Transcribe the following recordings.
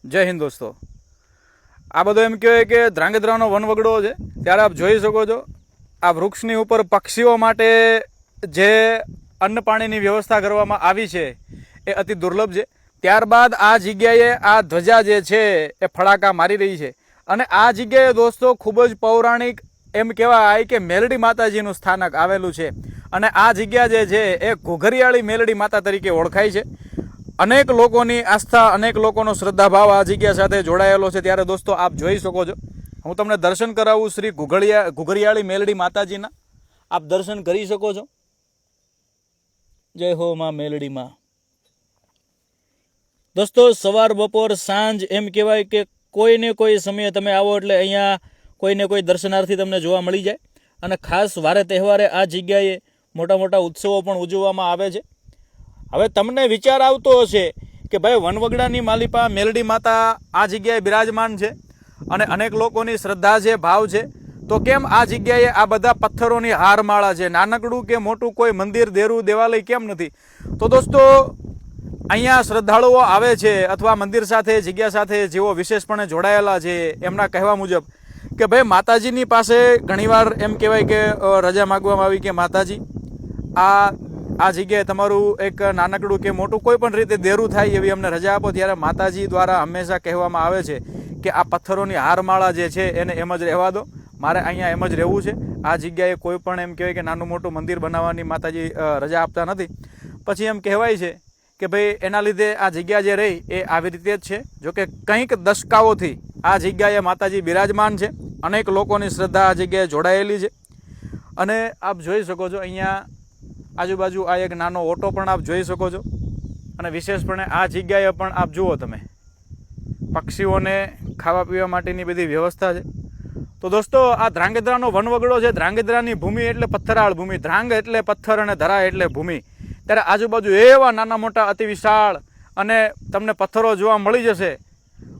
જય હિન્દ દોસ્તો। આ બધો એમ કહેવાય કે ધ્રાંગધ્રાનો વનવગડો છે। ત્યારે આપ જોઈ શકો છો આ વૃક્ષની ઉપર પક્ષીઓ માટે જે અન્ન પાણીની વ્યવસ્થા કરવામાં આવી છે એ અતિ દુર્લભ છે। ત્યારબાદ આ જગ્યાએ આ ધ્વજા જે છે એ ફડાકા મારી રહી છે અને આ જગ્યાએ દોસ્તો ખૂબ જ પૌરાણિક એમ કહેવાય કે મેલડી માતાજીનું સ્થાનક આવેલું છે અને આ જગ્યા જે છે એ ઘુઘરિયાળી મેલડી માતા તરીકે ઓળખાય છે। અનેક લોકોની આસ્થા, અનેક લોકોનો શ્રદ્ધાભાવ આ જગ્યા સાથે જોડાયેલો છે। ત્યારે દોસ્તો આપ જોઈ શકો છો, હું તમને દર્શન કરાવું શ્રી ઘુઘરિયાળી મેલડી માતાજીના। આપ દર્શન કરી શકો છો। જય હો માં મેલડી માં। દોસ્તો સવાર બપોર સાંજ એમ કહેવાય કે કોઈને કોઈ સમયે તમે આવો એટલે અહીંયા કોઈને કોઈ દર્શનાર્થી તમને જોવા મળી જાય અને ખાસ વારે તહેવારે આ જગ્યાએ મોટા મોટા ઉત્સવો પણ ઉજવવામાં આવે છે। હવે તમને વિચાર આવતો હશે કે ભાઈ વનવગડાની માલિપા મેલડી માતા આ જગ્યાએ બિરાજમાન છે અને અનેક લોકોની શ્રદ્ધા છે, ભાવ છે, તો કેમ આ જગ્યાએ આ બધા પથ્થરોની હારમાળા છે? નાનકડું કે મોટું કોઈ મંદિર, દેરું, દેવાલય કેમ નથી? તો દોસ્તો અહીંયા શ્રદ્ધાળુઓ આવે છે અથવા મંદિર સાથે, જગ્યા સાથે જેઓ વિશેષપણે જોડાયેલા છે એમના કહેવા મુજબ કે ભાઈ માતાજીની પાસે ઘણીવાર એમ કહેવાય કે રજા માગવામાં આવી કે માતાજી આ જગ્યાએ તમારું એક નાનકડું કે મોટું કોઈ પણ રીતે દેરું થાય એવી અમને રજા આપો। ત્યારે માતાજી દ્વારા હંમેશા કહેવામાં આવે છે કે આ પથ્થરોની હારમાળા જે છે એને એમ જ રહેવા દો, મારે અહીંયા એમ જ રહેવું છે। આ જગ્યાએ કોઈ પણ એમ કહેવાય કે નાનું મોટું મંદિર બનાવવાની માતાજી રજા આપતા નથી। પછી એમ કહેવાય છે કે ભાઈ એના લીધે આ જગ્યા જે રહી એ આવી રીતે જ છે। જોકે કંઈક દશકાઓથી આ જગ્યાએ માતાજી બિરાજમાન છે, અનેક લોકોની શ્રદ્ધા આ જગ્યાએ જોડાયેલી છે અને આપ જોઈ શકો છો અહીંયા આજુબાજુ આ એક નાનો ઓટો પણ આપ જોઈ શકો છો અને વિશેષપણે આ જગ્યાએ પણ આપ જુઓ તમે પક્ષીઓને ખાવા પીવા માટેની બધી વ્યવસ્થા છે। તો દોસ્તો આ ધ્રાંગધ્રાનો વનવગડો છે। ધ્રાંગધ્રાની ભૂમિ એટલે પથ્થરાળ ભૂમિ, ધ્રાંગ એટલે પથ્થર અને ધરા એટલે ભૂમિ। ત્યારે આજુબાજુ એવા નાના મોટા અતિ વિશાળ અને તમને પથ્થરો જોવા મળી જશે,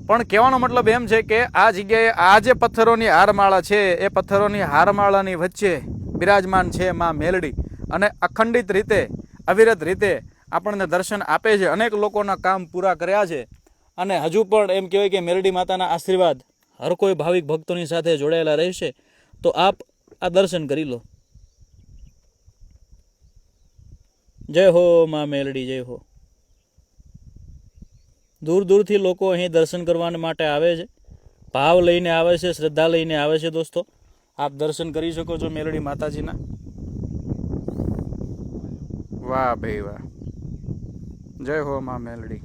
પણ કહેવાનો મતલબ એમ છે કે આ જગ્યાએ આ જે પથ્થરોની હારમાળા છે એ પથ્થરોની હારમાળાની વચ્ચે બિરાજમાન છે માં મેલડી અને અખંડિત રીતે, અવિરત રીતે આપણને દર્શન આપે છે। અનેક લોકોના કામ પૂરા કર્યા છે અને હજુ પણ એમ કહેવાય કે મેલડી માતાના આશીર્વાદ હર કોઈ ભાવિક ભક્તોની સાથે જોડાયેલા રહેશે। તો આપ આ દર્શન કરી લો। જય હો માં મેલડી, જય હો। દૂર દૂરથી લોકો અહીં દર્શન કરવા માટે આવે છે, ભાવ લઈને આવે છે, શ્રદ્ધા લઈને આવે છે। દોસ્તો આપ દર્શન કરી શકો છો મેલડી માતાજીના। વાહ ભાઈ વાહ, જય હો માં મેલડી।